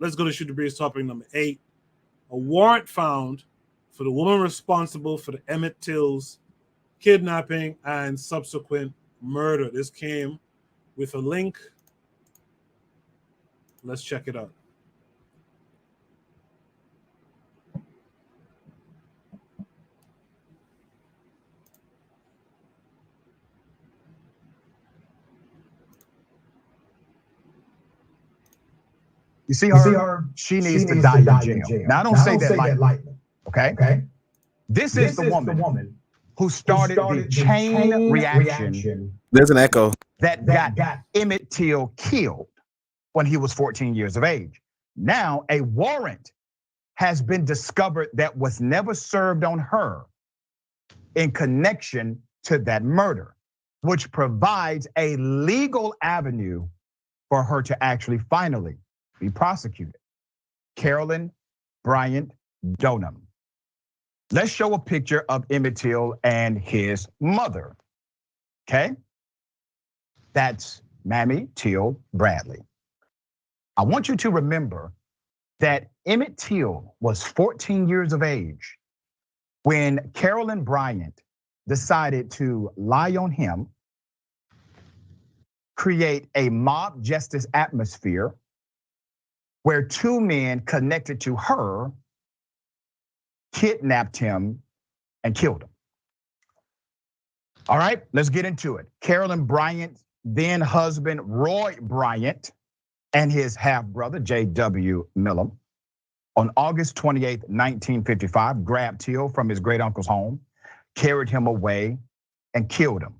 let's go to Shoot the Breeze topic number 8. A warrant found for the woman responsible for the Emmett Till's kidnapping and subsequent murder. This came with a link. Let's check it out. You see her? She needs to die in jail. Now, I don't say that lightly, okay? This is the woman who started the chain reaction. There's an echo. That got Emmett Till killed when he was 14 years of age. Now, a warrant has been discovered that was never served on her in connection to that murder, which provides a legal avenue for her to actually finally be prosecuted. Carolyn Bryant Donham. Let's show a picture of Emmett Till and his mother, okay? That's Mammy Till Bradley. I want you to remember that Emmett Till was 14 years of age when Carolyn Bryant decided to lie on him, create a mob justice atmosphere where two men connected to her kidnapped him and killed him. All right, let's get into it. Carolyn Bryant's then husband, Roy Bryant, and his half brother, J.W. Millam, on August 28th, 1955, grabbed Till from his great uncle's home, carried him away, and killed him.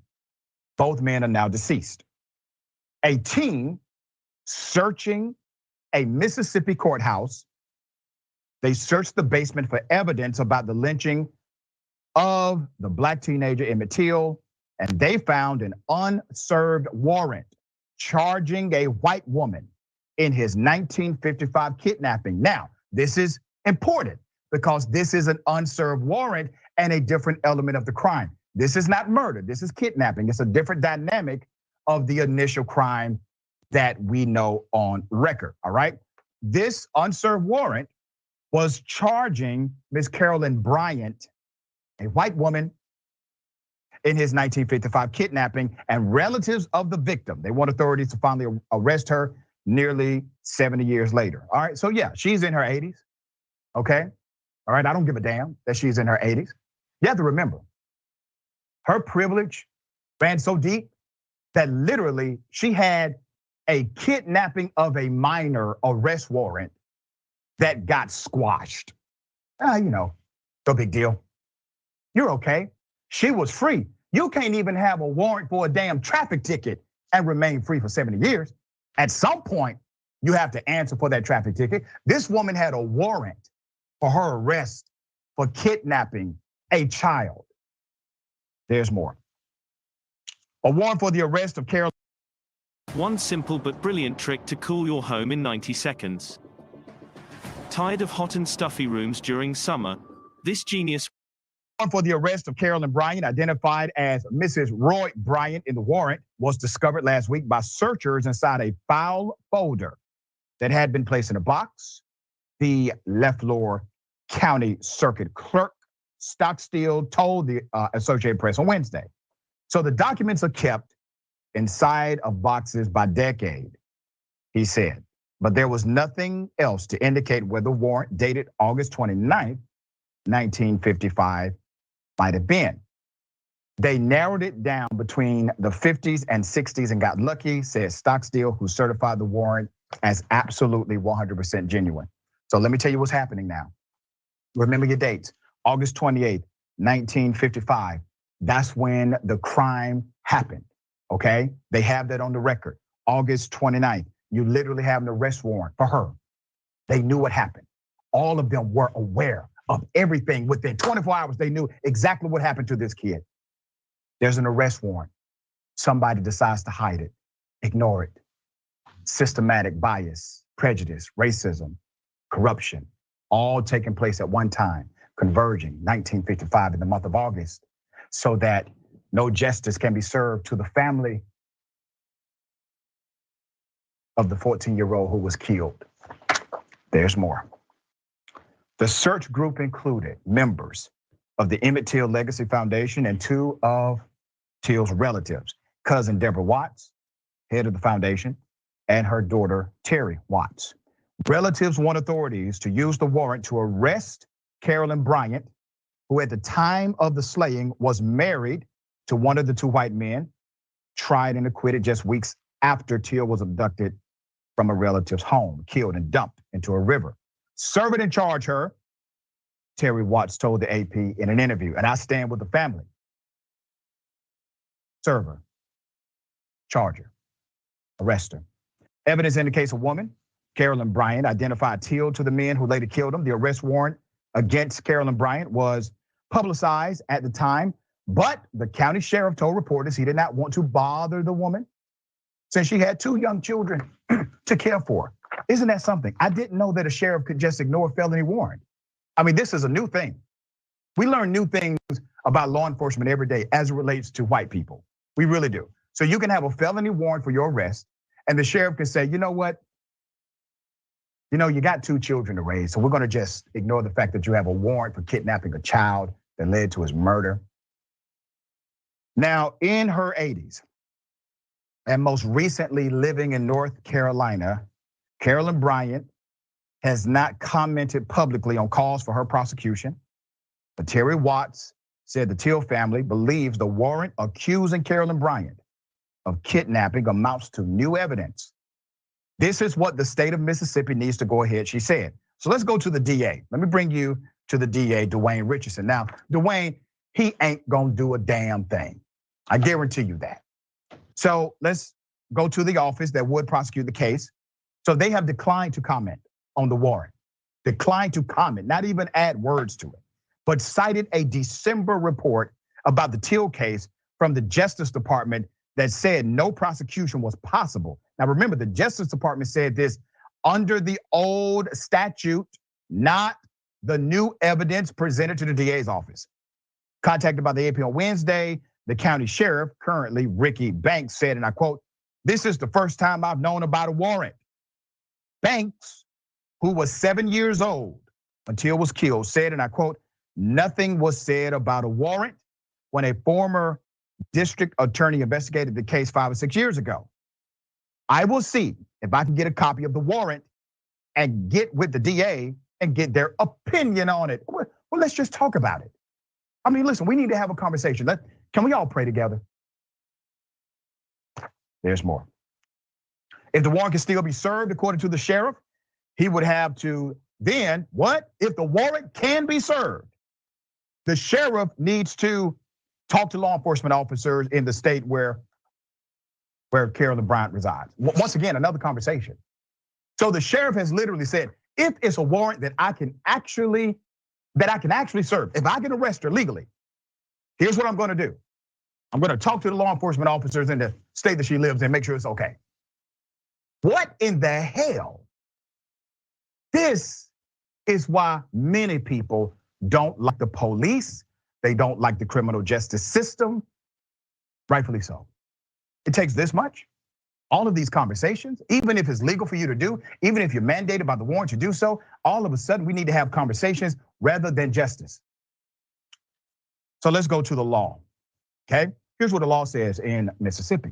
Both men are now deceased. A team searching a Mississippi courthouse, they searched the basement for evidence about the lynching of the black teenager Emmett Till, and they found an unserved warrant charging a white woman in his 1955 kidnapping. Now, this is important because this is an unserved warrant and a different element of the crime. This is not murder, this is kidnapping. It's a different dynamic of the initial crime that we know on record, all right? This unserved warrant was charging Miss Carolyn Bryant, a white woman, in his 1955 kidnapping, and relatives of the victim. They want authorities to finally arrest her nearly 70 years later. All right, so yeah, she's in her 80s, okay? All right, I don't give a damn that she's in her 80s. You have to remember, her privilege ran so deep that literally she had a kidnapping of a minor arrest warrant that got squashed. No big deal. You're okay. She was free. You can't even have a warrant for a damn traffic ticket and remain free for 70 years. At some point, you have to answer for that traffic ticket. This woman had a warrant for her arrest for kidnapping a child. There's more. A warrant for the arrest of Carol. One simple but brilliant trick to cool your home in 90 seconds. Tired of hot and stuffy rooms during summer? This genius for the arrest of Carolyn Bryant, identified as Mrs. Roy Bryant in the warrant, was discovered last week by searchers inside a file folder that had been placed in a box. The Leflore County Circuit Clerk Stockstill told the Associated Press on Wednesday. So the documents are kept inside of boxes by decade, he said. But there was nothing else to indicate where the warrant dated August 29th, 1955 might have been. They narrowed it down between the 50s and 60s and got lucky, said Stockstill, who certified the warrant as absolutely 100% genuine. So let me tell you what's happening now. Remember your dates, August 28th, 1955. That's when the crime happened, okay? They have that on the record. August 29th, you literally have an arrest warrant for her. They knew what happened. All of them were aware of everything. Within 24 hours, they knew exactly what happened to this kid. There's an arrest warrant. Somebody decides to hide it, ignore it. Systematic bias, prejudice, racism, corruption, all taking place at one time, converging 1955 in the month of August, so that no justice can be served to the family of the 14-year-old who was killed. There's more. The search group included members of the Emmett Till Legacy Foundation and two of Till's relatives, cousin Deborah Watts, head of the foundation, and her daughter Terry Watts. Relatives want authorities to use the warrant to arrest Carolyn Bryant, who at the time of the slaying was married to one of the two white men, tried and acquitted just weeks after Till was abducted from a relative's home, killed and dumped into a river. Serve it and charge her, Terry Watts told the AP in an interview, and I stand with the family. Serve her, charge her, arrest her. Evidence indicates a woman, Carolyn Bryant, identified Till to the men who later killed him. The arrest warrant against Carolyn Bryant was publicized at the time, but the county sheriff told reporters he did not want to bother the woman since she had two young children to care for. Isn't that something? I didn't know that a sheriff could just ignore a felony warrant. I mean, this is a new thing. We learn new things about law enforcement every day as it relates to white people. We really do. So you can have a felony warrant for your arrest, and the sheriff can say, you know what? You got two children to raise, so we're gonna just ignore the fact that you have a warrant for kidnapping a child that led to his murder. Now, in her 80s, and most recently living in North Carolina, Carolyn Bryant has not commented publicly on calls for her prosecution. But Terry Watts said the Till family believes the warrant accusing Carolyn Bryant of kidnapping amounts to new evidence. This is what the state of Mississippi needs to go ahead, she said. So let's go to the DA. Let me bring you to the DA, Dwayne Richardson. Now, Dwayne, he ain't gonna do a damn thing. I guarantee you that. So let's go to the office that would prosecute the case. So they have declined to comment on the warrant. Declined to comment, not even add words to it, but cited a December report about the Till case from the Justice Department that said no prosecution was possible. Now remember, the Justice Department said this under the old statute, not the new evidence presented to the DA's office. Contacted by the AP on Wednesday, the county sheriff, currently Ricky Banks, said, and I quote, "This is the first time I've known about a warrant." Banks, who was 7 years old when Till was killed, said, and I quote, "Nothing was said about a warrant when a former district attorney investigated the case 5 or 6 years ago. I will see if I can get a copy of the warrant and get with the DA and get their opinion on it." Well, let's just talk about it. I mean, listen, we need to have a conversation. Can we all pray together? There's more. If the warrant can still be served, according to the sheriff, he would have to then, what? If the warrant can be served, the sheriff needs to talk to law enforcement officers in the state where Carolyn Bryant resides. Once again, another conversation. So the sheriff has literally said, if it's a warrant that I can actually serve, if I can arrest her legally, here's what I'm gonna do. I'm gonna talk to the law enforcement officers in the state that she lives in, make sure it's okay. What in the hell? This is why many people don't like the police. They don't like the criminal justice system, rightfully so. It takes this much, all of these conversations, even if it's legal for you to do, even if you're mandated by the warrant to do so, all of a sudden we need to have conversations rather than justice. So let's go to the law, okay? Here's what the law says in Mississippi.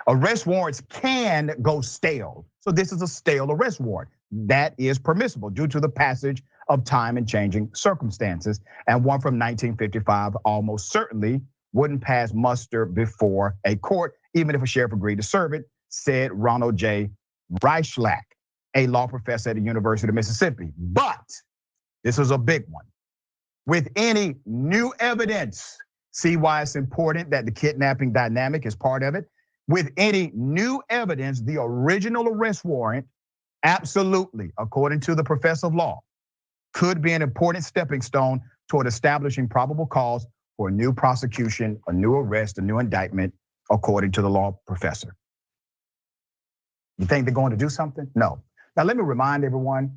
Arrest warrants can go stale. So this is a stale arrest warrant. That is permissible due to the passage of time and changing circumstances. And one from 1955 almost certainly wouldn't pass muster before a court, even if a sheriff agreed to serve it, said Ronald J. Reichlach, a law professor at the University of Mississippi. But this is a big one. With any new evidence, see why it's important that the kidnapping dynamic is part of it. With any new evidence, the original arrest warrant, absolutely, according to the professor of law, could be an important stepping stone toward establishing probable cause for a new prosecution, a new arrest, a new indictment, according to the law professor. You think they're going to do something? No. Now let me remind everyone,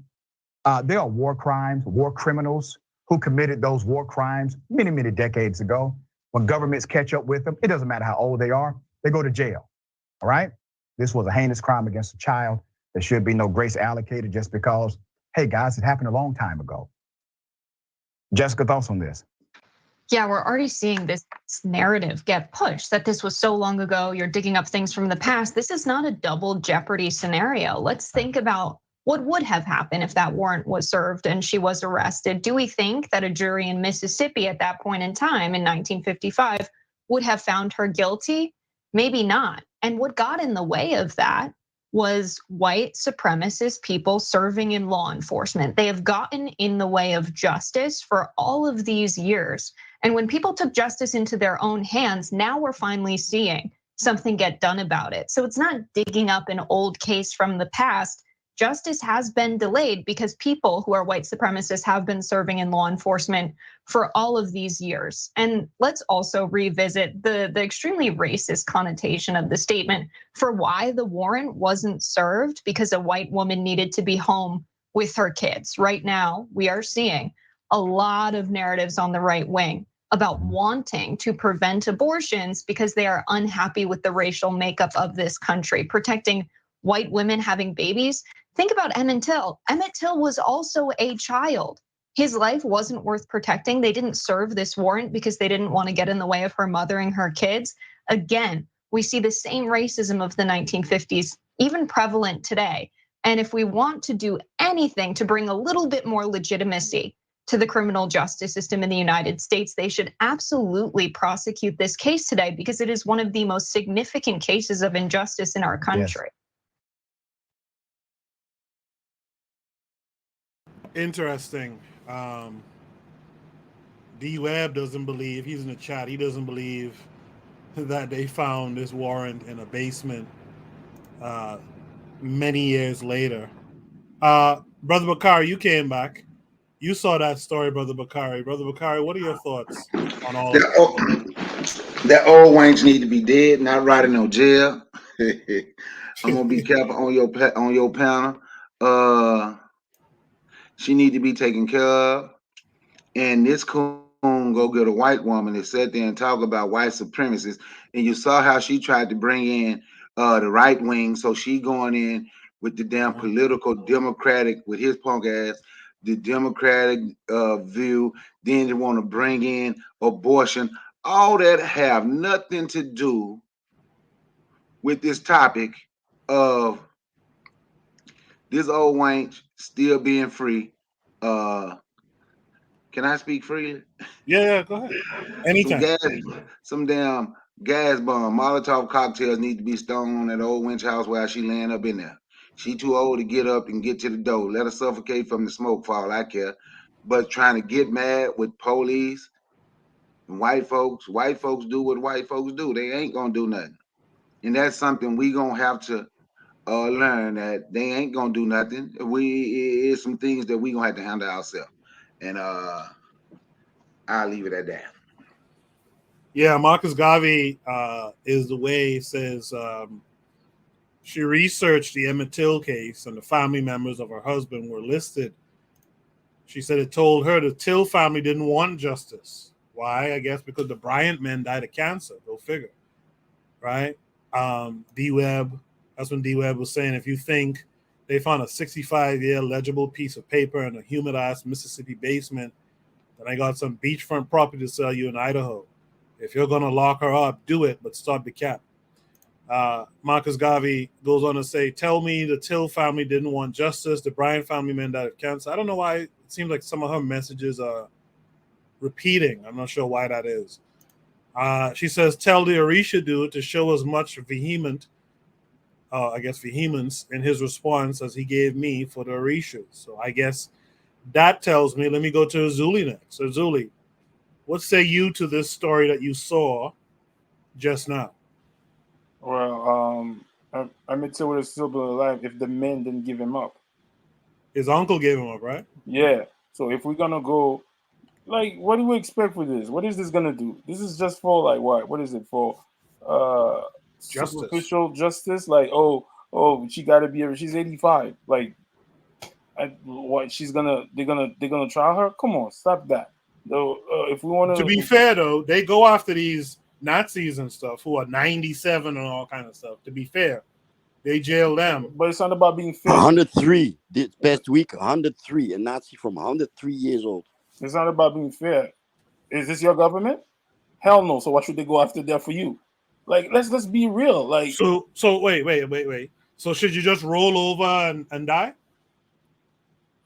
there are war crimes, war criminals who committed those war crimes many, many decades ago. When governments catch up with them, it doesn't matter how old they are, they go to jail, all right? This was a heinous crime against a child. There should be no grace allocated just because hey guys, it happened a long time ago. Jessica, thoughts on this? Yeah, we're already seeing this narrative get pushed that this was so long ago, you're digging up things from the past. This is not a double jeopardy scenario. Let's think about what would have happened if that warrant was served and she was arrested. Do we think that a jury in Mississippi at that point in time in 1955 would have found her guilty? Maybe not. And what got in the way of that was white supremacist people serving in law enforcement. They have gotten in the way of justice for all of these years. And when people took justice into their own hands, now we're finally seeing something get done about it. So it's not digging up an old case from the past. Justice has been delayed because people who are white supremacists have been serving in law enforcement for all of these years. And let's also revisit the extremely racist connotation of the statement for why the warrant wasn't served, because a white woman needed to be home with her kids. Right now, we are seeing a lot of narratives on the right wing about wanting to prevent abortions because they are unhappy with the racial makeup of this country, protecting white women having babies. Think about Emmett Till. Emmett Till was also a child. His life wasn't worth protecting. They didn't serve this warrant because they didn't want to get in the way of her mothering her kids. Again, we see the same racism of the 1950s, even prevalent today. And if we want to do anything to bring a little bit more legitimacy to the criminal justice system in the United States, they should absolutely prosecute this case today because it is one of the most significant cases of injustice in our country. Yes. Interesting. D-Web doesn't believe, he's in the chat, he doesn't believe that they found this warrant in a basement many years later. Brother Bakari, you came back. You saw that story, Brother Bakari. Brother Bakari, what are your thoughts on all of that? That old wench need to be dead, not rotting no jail. I'm gonna be careful on your panel. She need to be taken care of. And this coon go get a white woman that sat there and talk about white supremacists. And you saw how she tried to bring in the right wing. So she going in with the damn political Democratic with his punk ass, the Democratic view. Then they want to bring in abortion. All that have nothing to do with this topic of this old wench still being free. Can I speak freely? Yeah, go ahead. Anytime. Some damn gas bomb, Molotov cocktails need to be stoned on that old wench house while she laying up in there. She too old to get up and get to the door. Let her suffocate from the smoke for all I care. But trying to get mad with police and white folks do what white folks do. They ain't gonna do nothing. And that's something we gonna have to learn, that they ain't gonna do nothing. It's some things that we gonna have to handle ourselves. And I'll leave it at that. Yeah, Marcus Garvey is the way it says she researched the Emmett Till case and the family members of her husband were listed. She said it told her the Till family didn't want justice. Why? I guess because the Bryant men died of cancer. Go figure, right? D-Web, that's when D-Web was saying, if you think they found a 65-year legible piece of paper in a humid-ass Mississippi basement, then I got some beachfront property to sell you in Idaho. If you're going to lock her up, do it, but stop the cap. Marcus Garvey goes on to say, tell me the Till family didn't want justice. The Bryant family men died of cancer. I don't know why. It seems like some of her messages are repeating. I'm not sure why that is. She says, tell the Orisha dude to show as much vehemence in his response as he gave me for the Orishas. So I guess that tells me, let me go to Azuli next. So Azuli, what say you to this story that you saw just now? Well, Emmett Till would have still been alive if the men didn't give him up. His uncle gave him up, right? Yeah. So if we're gonna go, like, what do we expect for this? What is this gonna do? This is just for like what? What is it for? Justice. Superficial justice. Like, oh, she gotta be. She's 85. Like, what? They're gonna trial her? Come on, stop that. Though, if we want to be fair though, they go after these Nazis and stuff who are 97 and all kind of stuff. To be fair, They jailed them. But it's not about being fair. 103 this past week. 103, a Nazi from 103 years old. It's not about being fair. Is this your government? Hell no. So why should they go after that for you? Like, let's be real. Like, so wait. So should you just roll over and die?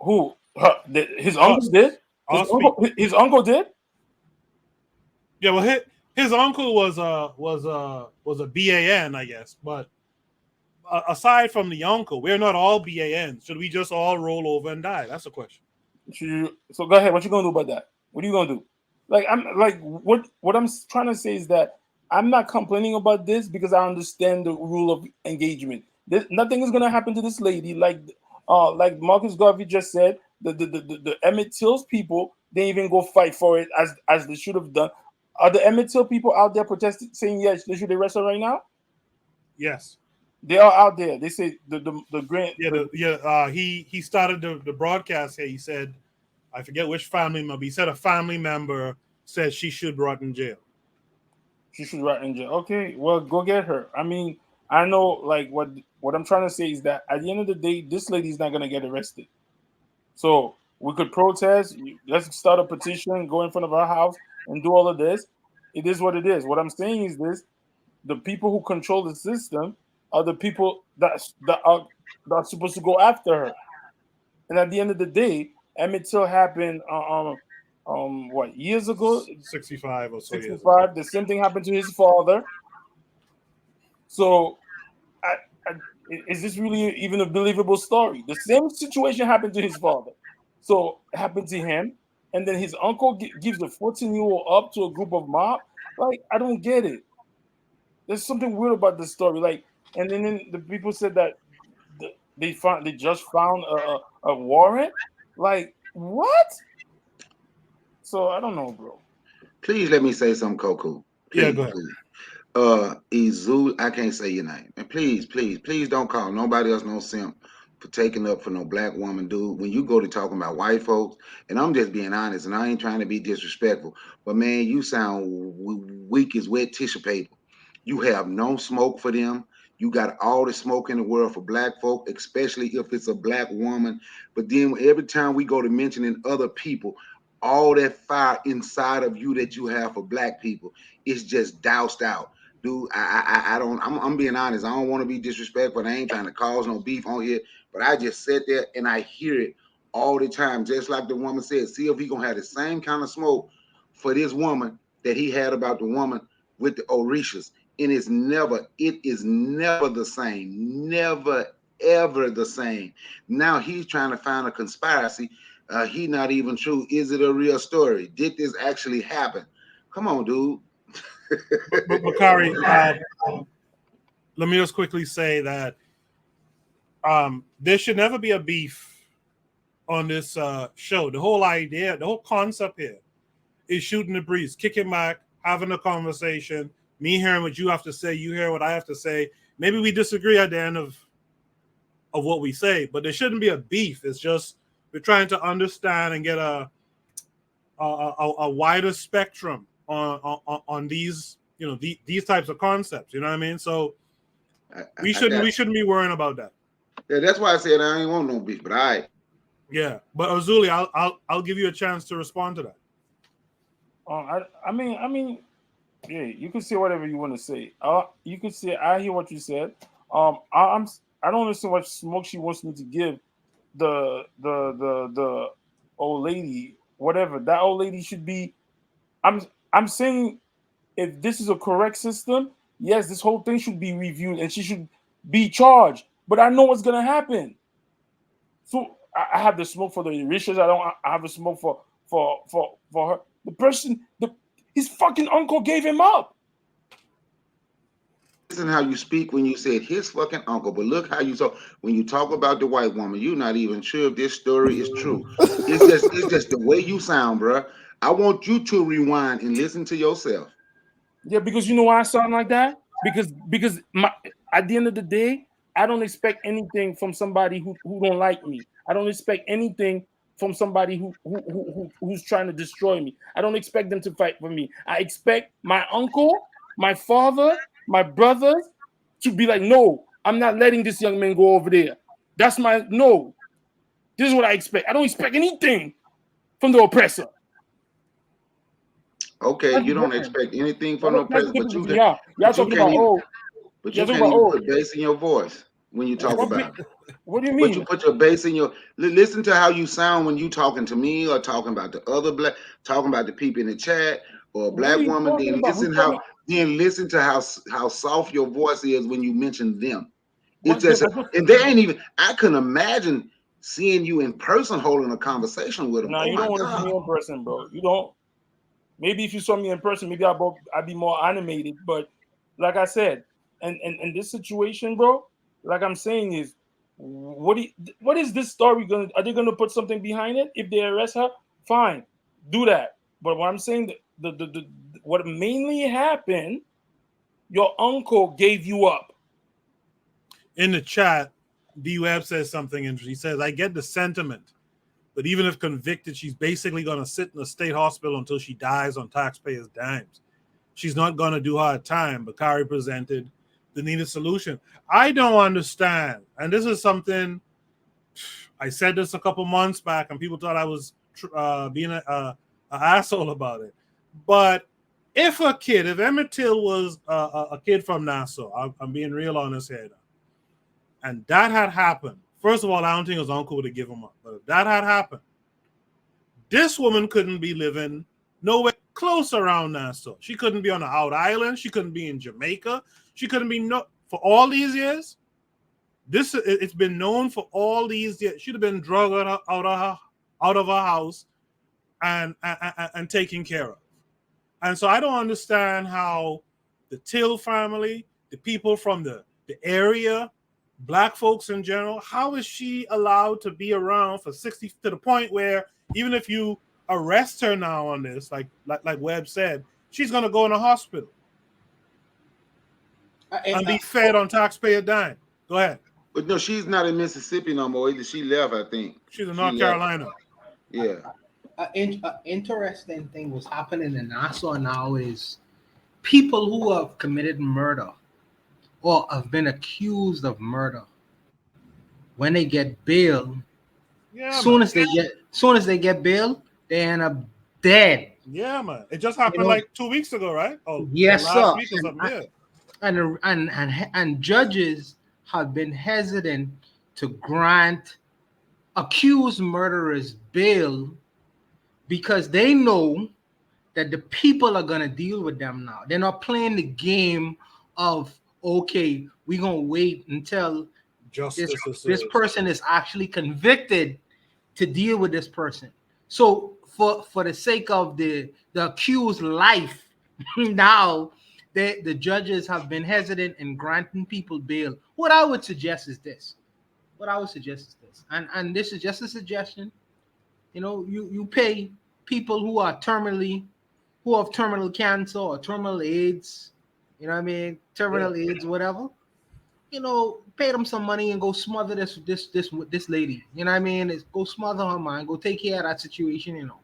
who? His uncle did. His uncle did. Yeah, well, his uncle was a BAN, I guess. But aside from the uncle, we're not all BANs. Should we just all roll over and die? That's the question. So go ahead. What you gonna do about that? What are you gonna do? Like, what I'm trying to say is that I'm not complaining about this because I understand the rule of engagement. Nothing is gonna happen to this lady. Like Marcus Garvey just said, the Emmett Till's people didn't even go fight for it as they should have done. Are the Emmett Till people out there protesting, saying yes, they should arrest her right now? Yes, they are out there. They say the grant. He started the broadcast here. He said, I forget which family member. He said a family member said she should rot in jail. She should rot in jail. Okay, well, go get her. I mean, I know, like, what I'm trying to say is that at the end of the day, this lady's not gonna get arrested. So we could protest. Let's start a petition, go in front of our house, and do all of this. It is what it is. What I'm saying is this: the people who control the system are the people that are supposed to go after her. And at the end of the day, Emmett Till happened what, years ago? 65 or so 65. years ago. The same thing happened to his father. So is this really even a believable story? The same situation happened to his father. So it happened to him, and then his uncle gives a 14-year-old up to a group of mob. Like, I don't get it. There's something weird about this story. Like, and then the people said that they just found a warrant. Like, what? So I don't know, bro. Please let me say something, Coco. Please, Yeah, go ahead. please. Izul, I can't say your name. And please don't call nobody else no simp for taking up for no black woman, dude. When you go to talking about white folks, and I'm just being honest, and I ain't trying to be disrespectful, but man, you sound weak as wet tissue paper. You have no smoke for them. You got all the smoke in the world for black folk, especially if it's a black woman. But then every time we go to mentioning other people, all that fire inside of you that you have for black people is just doused out. Dude, I'm being honest. I don't want to be disrespectful. I ain't trying to cause no beef on here, but I just sit there and I hear it all the time. Just like the woman said, see if he gonna have the same kind of smoke for this woman that he had about the woman with the Orishas. It is never the same. Never, ever the same. Now he's trying to find a conspiracy. He not even true. Is it a real story? Did this actually happen? Come on, dude. But Bakari, let me just quickly say that there should never be a beef on this show. The whole idea, the whole concept here is shooting the breeze, kicking back, having a conversation, me hearing what you have to say, you hear what I have to say. Maybe we disagree at the end of what we say, but there shouldn't be a beef. It's just we're trying to understand and get a wider spectrum on these, these types of concepts. You know what I mean? So we shouldn't be worrying about that. Yeah, that's why I said I ain't want no beef, but yeah. But Azuli, I'll give you a chance to respond to that. I mean, yeah, you can say whatever you want to say. You can say I hear what you said. I don't understand what smoke she wants me to give the old lady, whatever. That old lady should be. I'm saying if this is a correct system, yes, this whole thing should be reviewed and she should be charged. But I know what's gonna happen. So I have the smoke for the Richards. I have the smoke for her. The person, his fucking uncle gave him up. Listen how you speak when you said his fucking uncle, but look how you talk when you talk about the white woman. You're not even sure if this story is true. It's just the way you sound, bro. I want you to rewind and listen to yourself. Yeah, because you know why I sound like that? Because at the end of the day, I don't expect anything from somebody who don't like me. I don't expect anything from somebody who's trying to destroy me. I don't expect them to fight for me. I expect my uncle, my father, my brothers to be like, no, I'm not letting this young man go over there. That's my no. This is what I expect. I don't expect anything from the oppressor. Okay, That's you don't different. expect anything from no That's president, different between y'all. Y'all talking about but y'all you talking can't about even put bass in your voice when you talk What, about it. what do you But you mean? put your bass in your listen to how you sound when you talking to me or talking about the other black, talking about the people in the chat or a What are black you woman. talking about? Then listen to how soft your voice is when you mention them. It's But, just but, and they ain't even. I couldn't imagine seeing you in person holding a conversation with them. nah, Oh you my don't want to see God. me in person, bro. You don't. Maybe if you saw me in person, maybe I'd be more animated. But like I said, and this situation, bro, like I'm saying is, what is this story gonna? Are they gonna put something behind it? If they arrest her, fine, do that. But what I'm saying, the what mainly happened, your uncle gave you up. In the chat, D Web says something interesting. He says, I get the sentiment, but even if convicted, she's basically going to sit in a state hospital until she dies on taxpayers' dimes. She's not going to do her time. Bakari presented the needed solution. I don't understand. And this is something I said this a couple months back, and people thought I was being an asshole about it. But if Emmett Till was a kid from Nassau, I'm being real honest here, and that had happened, first of all, I don't think his uncle would have given him up. But if that had happened, this woman couldn't be living nowhere close around Nassau. She couldn't be on the Out Island. She couldn't be in Jamaica. She couldn't be for all these years. It's been known for all these years. She'd have been drugged out of her house and taken care of. And so I don't understand how the Till family, the people from the area, black folks in general, how is she allowed to be around for 60 to the point where even if you arrest her now on this, like Webb said, she's going to go in a hospital and be fed on taxpayer dime. Go ahead. But no, she's not in Mississippi no more. Either she left, I think. She's in North Carolina. Yeah. Interesting thing was happening in Nassau now is people who have committed murder or have been accused of murder, when they get bail, soon as they get bail, they end up dead. Yeah, man. It just happened like 2 weeks ago, right? Yes, last sir. week or something. Yeah. And judges have been hesitant to grant accused murderers bail because they know that the people are going to deal with them now. They're not playing the game of, okay, we're going to wait until this person is actually convicted to deal with this person. So for the sake of the accused life, now the judges have been hesitant in granting people bail. What I would suggest is this. And this is just a suggestion. You know, you pay people who have terminal cancer or terminal AIDS, you know what I mean? Terminal AIDS, whatever. You know, pay them some money and go smother this lady. You know what I mean? Go smother her, man. Go take care of that situation, you know.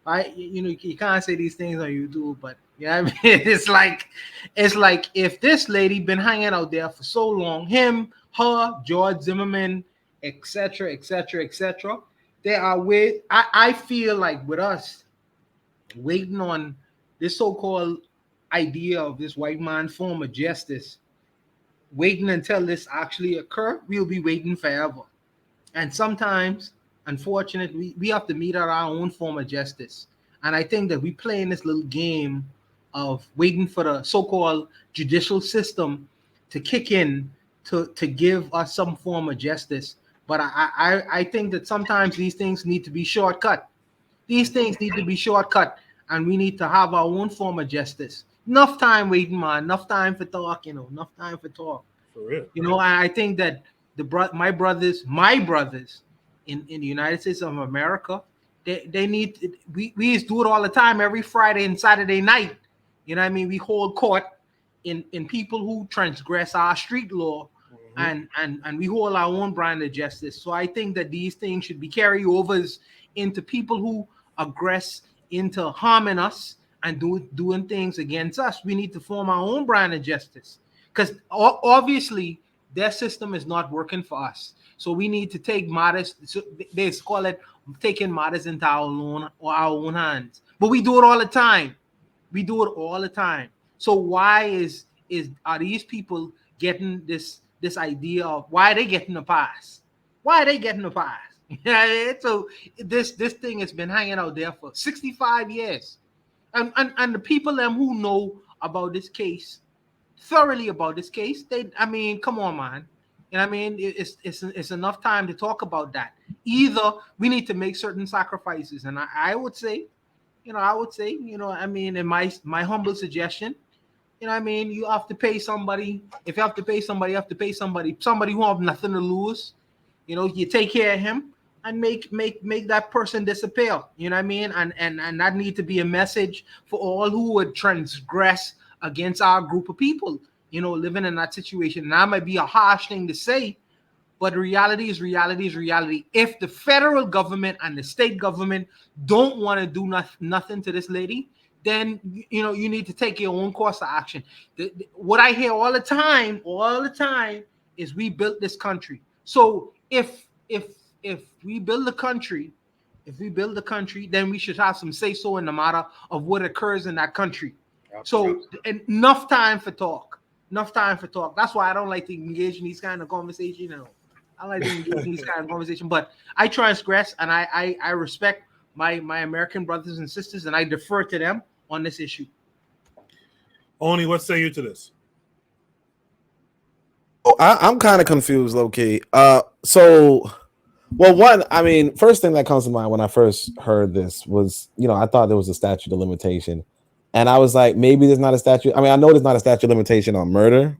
Right? You know, you can't say these things on YouTube, but you know what I mean? It's like if this lady been hanging out there for so long, him, her, George Zimmerman, etc., etc., etc. They are with. I feel like with us waiting on this so-called idea of this white man form of justice, waiting until this actually occur, we'll be waiting forever. And sometimes, unfortunately, we have to meet at our own form of justice. And I think that we play in this little game of waiting for the so-called judicial system to kick in to give us some form of justice. But I think that sometimes these things need to be shortcut. These things need to be shortcut, and we need to have our own form of justice. Enough time waiting, man. Enough time for talk, you know. Enough time for talk. For real. You know, I think that my brothers in the United States of America, they need we used to do it all the time every Friday and Saturday night. You know what I mean? We hold court in people who transgress our street law, and we hold our own brand of justice. So I think that these things should be carryovers into people who aggress into harming us and doing things against us. We need to form our own brand of justice, because obviously their system is not working for us. So we need to take matters. So they call it taking matters into our own hands. But we do it all the time. We do it all the time. So why are these people getting this idea of why are they getting a pass? Why are they getting a pass? Yeah, so this thing has been hanging out there for 65 years. And the people them who know about this case, thoroughly about this case, come on, man. You know what I mean? It's enough time to talk about that. Either we need to make certain sacrifices, and I would say, in my humble suggestion, you have to pay somebody. If you have to pay somebody, you have to pay somebody who have nothing to lose. You take care of him and make that person disappear. You know what I mean? And that need to be a message for all who would transgress against our group of people, living in that situation. And that might be a harsh thing to say, but reality is reality. If the federal government and the state government don't want to do nothing to this lady, then you need to take your own course of action. What I hear all the time is we built this country. So if we build the country, then we should have some say so in the matter of what occurs in that country. Absolutely. So enough time for talk. That's why I don't like to engage in these kind of conversations. I like to engage in these kind of conversations, but I transgress and I respect my American brothers and sisters, and I defer to them on this issue. Oni, what say you to this? I'm kind of confused, low key. First thing that comes to mind when I first heard this was, I thought there was a statute of limitation, and I was like, maybe there's not a statute. I mean, I know there's not a statute of limitation on murder,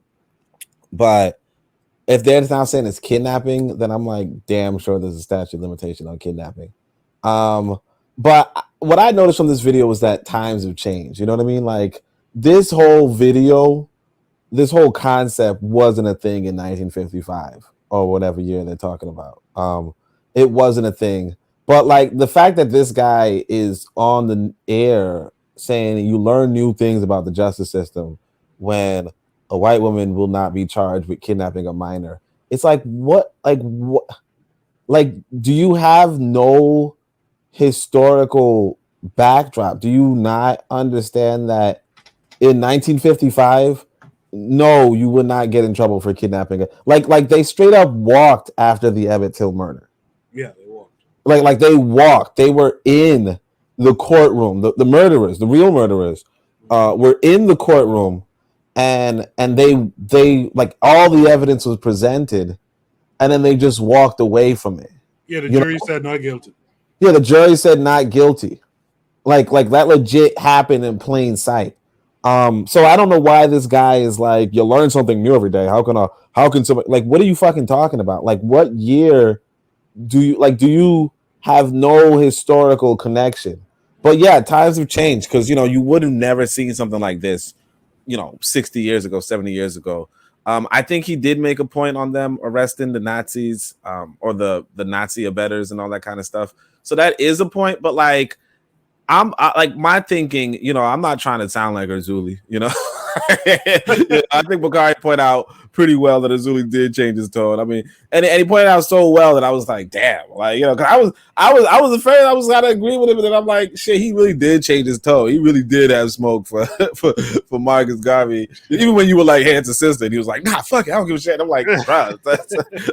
but if they're now saying it's kidnapping, then I'm like, damn sure there's a statute of limitation on kidnapping. But what I noticed from this video was that times have changed. You know what I mean? Like this whole concept wasn't a thing in 1955 or whatever year they're talking about. It wasn't a thing. But like the fact that this guy is on the air saying you learn new things about the justice system when a white woman will not be charged with kidnapping a minor. It's like, what? Do you have no historical backdrop? Do you not understand that in 1955, no, you would not get in trouble for kidnapping? Like they straight up walked after the Emmett Till murder. Yeah, they walked. Like they walked. They were in the courtroom. The murderers, the real murderers, were in the courtroom, and they like all the evidence was presented, and then they just walked away from it. Yeah, the jury said not guilty. Yeah, the jury said not guilty. Like that legit happened in plain sight. So I don't know why this guy is like, you learn something new every day. How can somebody, like, what are you fucking talking about? Like, what year do you have no historical connection? But yeah, times have changed because, you would have never seen something like this, 60 years ago, 70 years ago. I think he did make a point on them arresting the Nazis, or the Nazi abettors and all that kind of stuff. So that is a point, but like, my thinking, I'm not trying to sound like Arzuli, I think Bakari pointed out pretty well that Arzuli did change his tone. I mean, and he pointed out so well that I was like, damn, like, because I was afraid I was gonna agree with him, and then I'm like, shit, he really did change his tone. He really did have smoke for Marcus Garvey. Even when you were like, hey, it's a sister, and he was like, nah, fuck it, I don't give a shit. And I'm like, bro,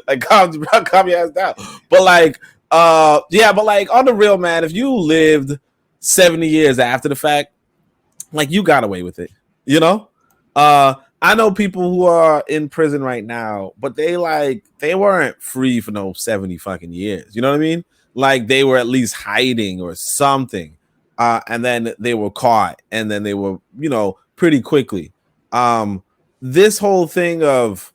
like calm your ass down. But like, but like on the real, man, if you lived 70 years after the fact, like you got away with it, I know people who are in prison right now, but they weren't free for no 70 fucking years. You know what I mean? Like they were at least hiding or something. And then they were caught, and then they were, pretty quickly. This whole thing of,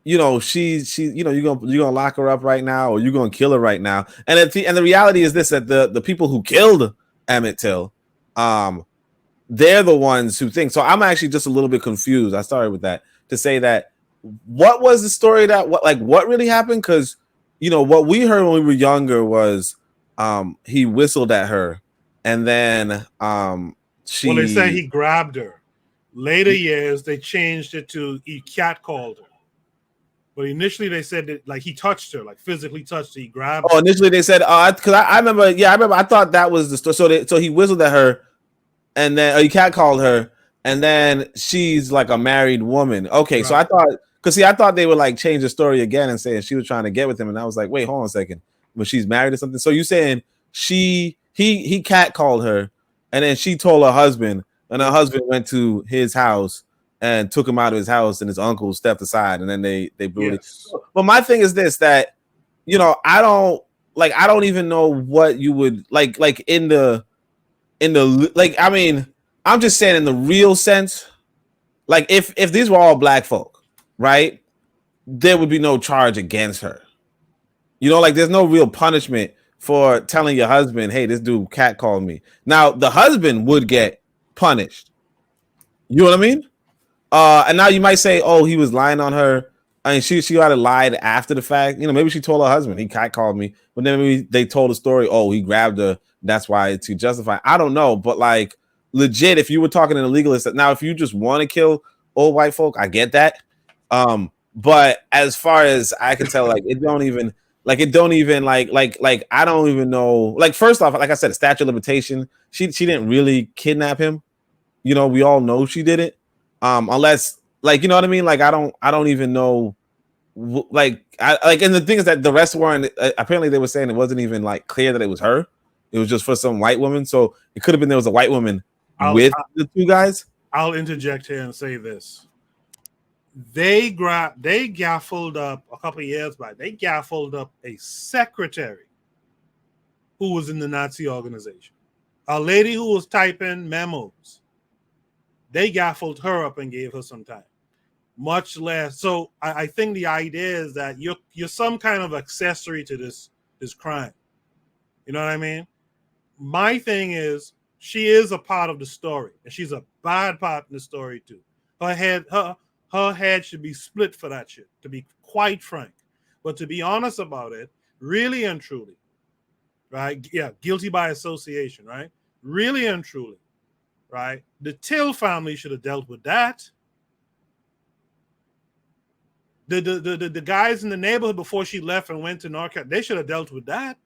she you're gonna lock her up right now, or you're gonna kill her right now. And the reality is this, that the people who killed Emmett Till, they're the ones who think. So I'm actually just a little bit confused. I started with that to say that what was the story what really happened? Because what we heard when we were younger was he whistled at her, and then they say he grabbed her. Later years they changed it to he catcalled her. But initially they said that like he touched her, like physically touched her, he grabbed Oh, her. initially they said, because I remember, I thought that was the story. So he whistled at her, and then he catcalled her, and then she's like a married woman. Okay, so I thought they would like change the story again and saying she was trying to get with him, and I was like, wait, hold on a second, but she's married or something. So you saying he catcalled her, and then she told her husband, and her husband went to his house and took him out of his house, and his uncle stepped aside, and then they blew it. But my thing is this, that I don't even know what you would like in the like, I mean, I'm just saying in the real sense, like if these were all black folk, right, there would be no charge against her. Like there's no real punishment for telling your husband, hey, this dude catcalled me. Now the husband would get punished. You know what I mean? And now you might say, oh, he was lying on her. I mean, she might have lied after the fact. Maybe she told her husband, he catcalled me. But then maybe they told the story, oh, he grabbed her. That's why to justify. I don't know. But like legit, if you were talking in a legalist, now if you just want to kill old white folk, I get that. But as far as I can tell, like I don't even know. Like, first off, like I said, a statute of limitation. She didn't really kidnap him. We all know she didn't. Unless, like, you know what I mean? Like, I don't even know. And the thing is that the rest weren't. Apparently, they were saying it wasn't even like clear that it was her. It was just for some white woman. So it could have been there was a white woman with the two guys. I'll interject here and say this: they gaffled up a couple of years back. They gaffled up a secretary who was in the Nazi organization, a lady who was typing memos. They gaffled her up and gave her some time. Much less. So I think the idea is that you're some kind of accessory to this crime. You know what I mean? My thing is she is a part of the story, and she's a bad part in the story too. Her head should be split for that shit, to be quite frank. But to be honest about it, really and truly, right? Yeah, guilty by association, right? Really and truly. Right, the Till family should have dealt with that. The guys in the neighborhood before she left and went to North Carolina, they should have dealt with that.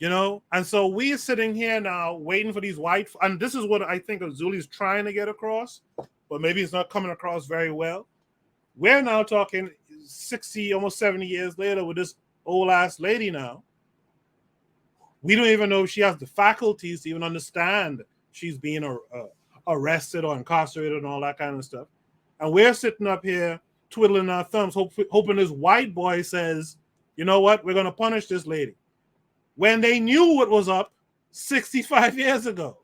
And so we're sitting here now waiting for these white, and this is what I think Azuli's trying to get across, but maybe it's not coming across very well. We're now talking 60, almost 70 years later with this old ass lady now. We don't even know if she has the faculties to even understand she's being arrested or incarcerated and all that kind of stuff. And we're sitting up here twiddling our thumbs, hoping this white boy says, you know what, we're going to punish this lady. When they knew what was up 65 years ago.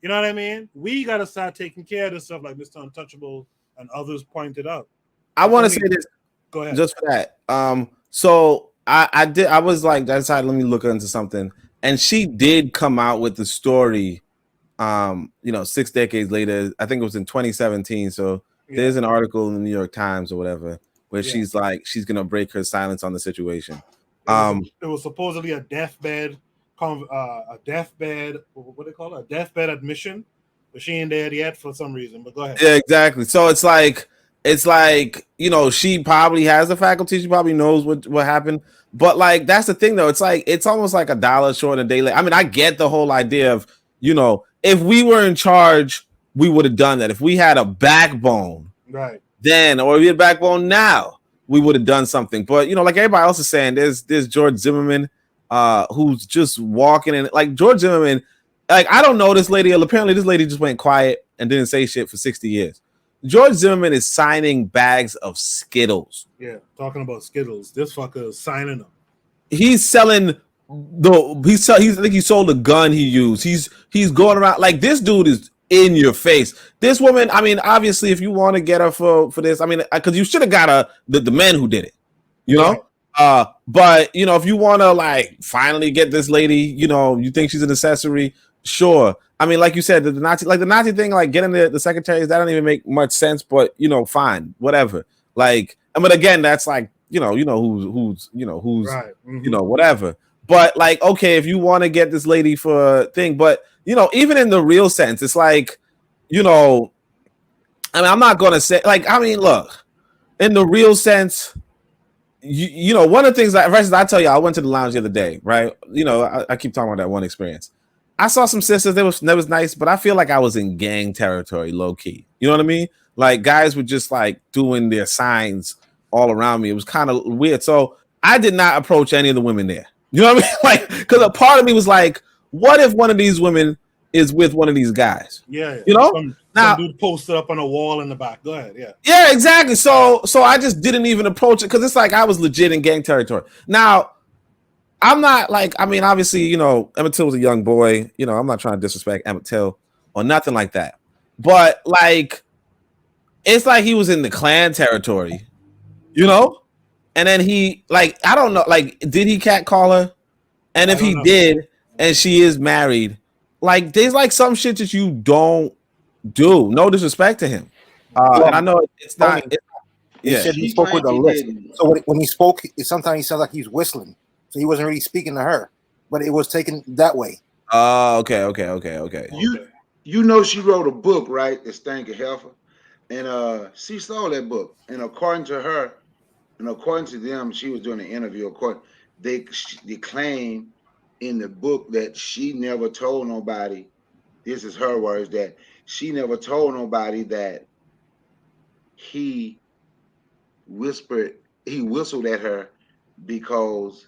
You know what I mean? We got to start taking care of this stuff like Mr. Untouchable and others pointed out. I want to say this. Go ahead. Just for that. So I decided, let me look into something. And she did come out with the story 6 decades later. I think it was in 2017. So there's an article in the New York Times or whatever where she's like, she's gonna break her silence on the situation. It was supposedly a deathbed, what they call it? A deathbed admission, but she ain't dead yet for some reason. But go ahead. Yeah, exactly. So it's like she probably has the faculty. She probably knows what happened. But like that's the thing though. It's like it's almost like $1 short and a day late. I mean, I get the whole idea of if we were in charge, we would have done that. If we had a backbone, right then, or we had a backbone now, we would have done something. But like everybody else is saying, there's George Zimmerman, who's just walking in. Like George Zimmerman, like I don't know this lady. Apparently, this lady just went quiet and didn't say shit for 60 years. George Zimmerman is signing bags of Skittles. Yeah, talking about Skittles. This fucker is signing them. He's selling. I think he sold a gun he used. He's going around like this dude is in your face. This woman, I mean, obviously, if you want to get her for this, I mean, because you should have got the men who did it, Right. But if you want to like finally get this lady, you think she's an accessory, sure. I mean, like you said, the Nazi thing, like getting the secretaries, that don't even make much sense. But fine, whatever. Like, but again, that's like who's right. Mm-hmm. Whatever. But like, okay, if you want to get this lady for a thing, but even in the real sense, it's like, I mean, I'm not gonna say like, I mean, look, in the real sense, you know, one of the things I tell you, I went to the lounge the other day, right? You know, I keep talking about that one experience. I saw some sisters, that was nice, but I feel like I was in gang territory, low key. You know what I mean? Like guys were just like doing their signs all around me. It was kind of weird. So I did not approach any of the women there. You know what I mean? Like, because a part of me was like, what if one of these women is with one of these guys? Yeah. You know? Some dude posted up on a wall in the back. Go ahead. Yeah. Yeah, exactly. So I just didn't even approach it because it's like I was legit in gang territory. Now, I'm not like, I mean, obviously, you know, Emmett Till was a young boy. You know, I'm not trying to disrespect Emmett Till or nothing like that. But like, it's like he was in the Klan territory, you know? And then he, like, I don't know, like, did he catcall her? And if he did, and she is married, like, there's like some shit that you don't do. No disrespect to him. And I know it's not. He said he spoke with a list. So when he spoke, sometimes he sounded like he was whistling. So he wasn't really speaking to her, but it was taken that way. Okay. You know, she wrote a book, right? The Stank of Heifer. And she sold that book. And according to her, and according to them, she was doing an interview. They claim in the book that she never told nobody. This is her words, that she never told nobody that he whistled at her because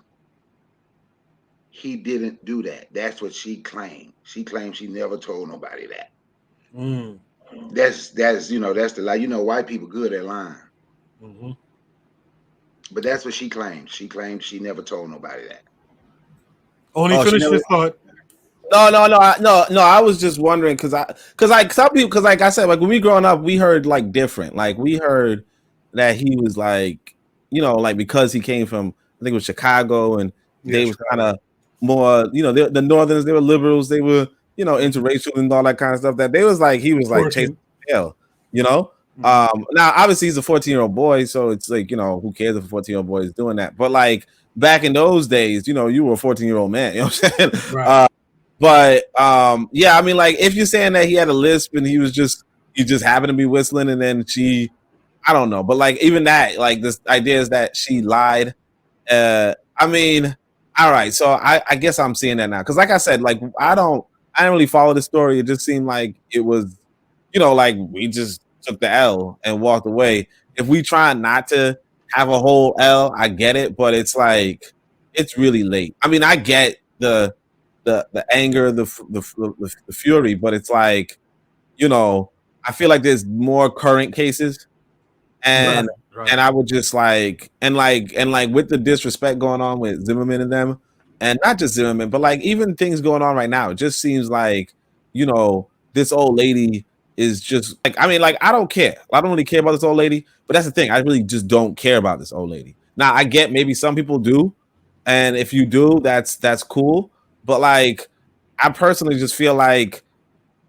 he didn't do that. That's what she claimed. She claimed she never told nobody that. That's you know, that's the lie. You know, white people good at lying. But that's what she claimed. She claimed she never told nobody that. Finish this thought. No. I was just wondering because some people, because like I said, like when we growing up, we heard like different. Like we heard that he was like, you know, like because he came from, I think it was Chicago, and they was kind of more, you know, the Northerners, they were liberals, they were, you know, interracial and all that kind of stuff. That they was like, he was like chasing hell, you know. Now obviously he's a 14-year-old boy, so it's like, you know, who cares if a 14-year-old boy is doing that? But like back in those days, you know, you were a 14-year-old man, you know what I'm saying? Right. But yeah, I mean, like if you're saying that he had a lisp and he just happened to be whistling, and then she, I don't know, but like even that, like this idea is that she lied. I mean, all right, so I guess I'm seeing that now because, like I said, like I didn't really follow the story. It just seemed like it was, you know, like we just took the L and walked away. If we try not to have a whole L, I get it, but it's like it's really late. I mean, I get the anger, the fury, but it's like, you know, I feel like there's more current cases, and and I would just like and with the disrespect going on with Zimmerman and them, and not just Zimmerman, but like even things going on right now, it just seems like, you know, this old lady is just like, I mean, like I don't care. I don't really care about this old lady, but that's the thing. I really just don't care about this old lady. Now I get maybe some people do, and if you do, that's cool. But like, I personally just feel like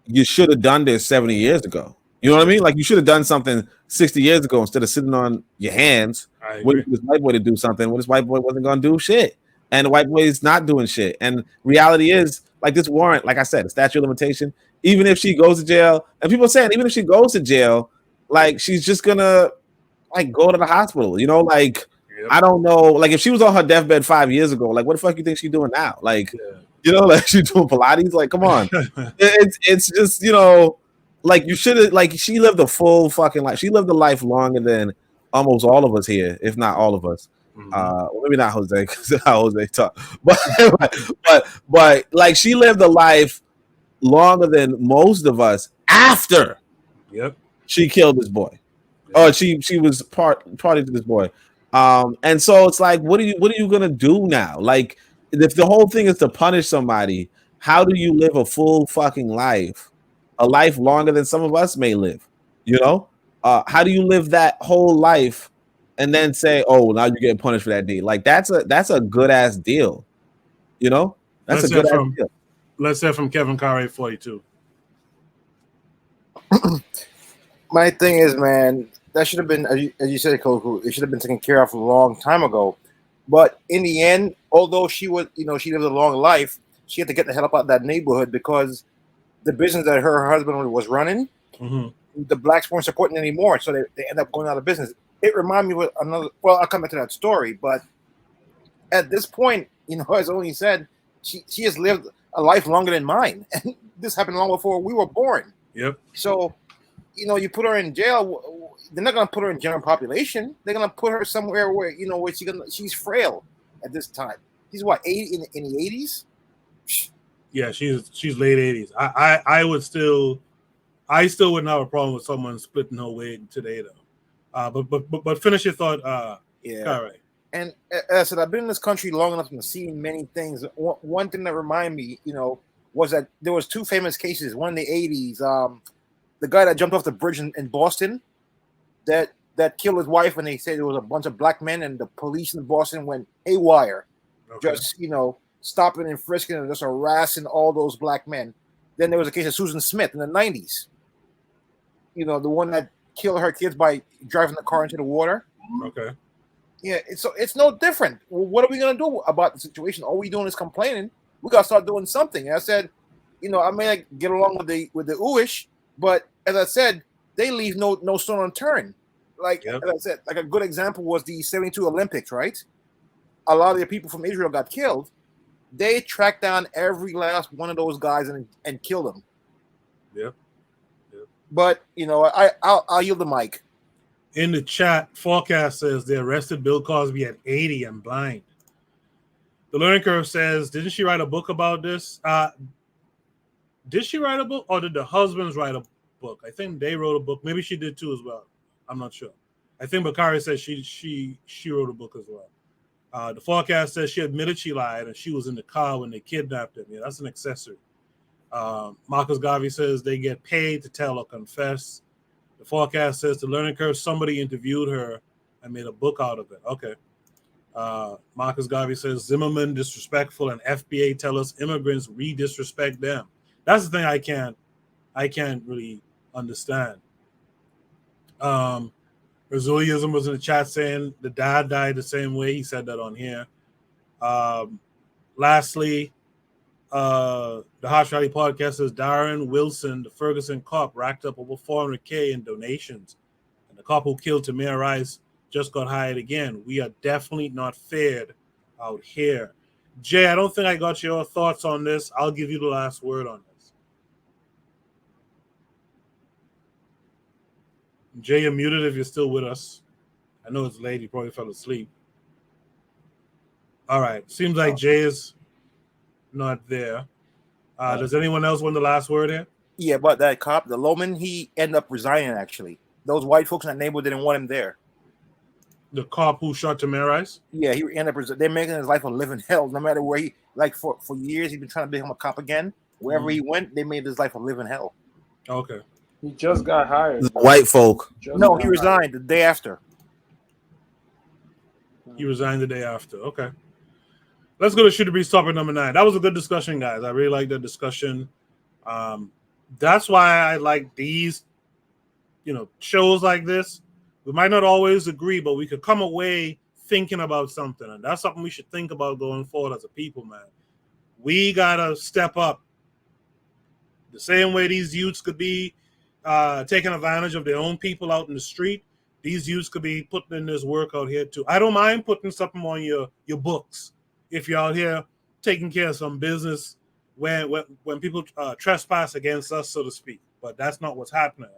you should have done this 70 years ago. You know what I mean? Like you should have done something 60 years ago instead of sitting on your hands waiting for this white boy to do something. Well, this white boy wasn't going to do shit. And the white boy is not doing shit. And reality is, like this warrant, like I said, a statute of limitation, even if she goes to jail, and people are saying even if she goes to jail, like she's just going to like go to the hospital, you know, like I don't know, like if she was on her deathbed 5 years ago, like what the fuck you think she's doing now? Like, you know, like she's doing Pilates, like come on. it's just, you know, like you should have, like she lived a full fucking life. She lived a life longer than almost all of us here, if not all of us. Well, maybe not Jose, because how Jose talk, but like she lived a life longer than most of us after she killed this boy. Or she was party to this boy. And so it's like, what are you gonna do now? Like, if the whole thing is to punish somebody, how do you live a full fucking life, a life longer than some of us may live? You know, how do you live that whole life and then say, oh, now you're getting punished for that deed? Like that's a good ass deal. You know, that's a good ass deal. Let's hear from Kevin Carre 42. My thing is, man, that should have been, as you said, Coco, it should have been taken care of a long time ago. But in the end, although she was, you know, she lived a long life, she had to get the hell up out of that neighborhood because the business that her husband was running, the blacks weren't supporting anymore. So they ended up going out of business. it reminded me of another. Well, I'll come back to that story, but at this point, as Oni said, she has lived a life longer than mine, and this happened long before we were born. Yep. So, you put her in jail. They're not gonna put her in general population. They're gonna put her somewhere where where she's frail at this time. She's what, 80 in the 80s? Yeah, she's late 80s. I still wouldn't have a problem with someone splitting her wig today though. But finish your thought. Yeah. All right. And as I said, I've been in this country long enough to see many things. One thing that reminded me, was that there was two famous cases. One in the 80s, the guy that jumped off the bridge in Boston, that killed his wife, and they said there was a bunch of black men, and the police in Boston went haywire, just stopping and frisking and just harassing all those black men. Then there was a case of Susan Smith in the 90s. The one that killed her kids by driving the car into the water. Okay. Yeah, it's no different. Well, what are we gonna do about the situation? All we doing is complaining. We gotta start doing something. And I said, I may not get along with the Uish, but as I said, they leave no stone unturned. Like As I said, like a good example was the '72 Olympics, right? A lot of the people from Israel got killed. They tracked down every last one of those guys and killed them. Yep. But I'll yield the mic. In the chat, Forecast says they arrested Bill Cosby at 80 and blind. The Learning Curve says, didn't she write a book about this? Did she write a book, or did the husbands write a book? I think they wrote a book. Maybe she did too as well. I'm not sure. I think Bakari says she wrote a book as well. The Forecast says she admitted she lied and she was in the car when they kidnapped him. Yeah, that's an accessory. Marcus Garvey says they get paid to tell or confess. The Forecast says the Learning Curve, somebody interviewed her and made a book out of it. Okay. Marcus Garvey says Zimmerman disrespectful and FBA tell us immigrants re-disrespect them. That's the thing I can't really understand. Resiliism was in the chat saying the dad died the same way. He said that on here. Lastly, the Hot Rally podcast says Darren Wilson, the Ferguson cop, racked up over $400K in donations. And the cop who killed Tamir Rice just got hired again. We are definitely not fared out here. Jay, I don't think I got your thoughts on this. I'll give you the last word on this. Jay, you're muted if you're still with us. I know it's late. You probably fell asleep. All right. Seems like Jay is not there. Does anyone else want the last word here? Yeah, but that cop, the Loman, he ended up resigning, actually. Those white folks in that neighborhood didn't want him there. The cop who shot Tamir Rice? Yeah, he ended up they're making his life a living hell. No matter where he, for years, he's been trying to become a cop again. Wherever he went, they made his life a living hell. Okay. He just got hired. White folk. No, he resigned the day after. He resigned the day after. Okay. Let's go to Shooter Breeze topic number 9. That was a good discussion, guys. I really like that discussion. That's why I like these, shows like this. We might not always agree, but we could come away thinking about something. And that's something we should think about going forward as a people, man. We got to step up. The same way these youths could be taking advantage of their own people out in the street, these youths could be putting in this work out here too. I don't mind putting something on your books if you're out here taking care of some business when people trespass against us, so to speak. But that's not what's happening.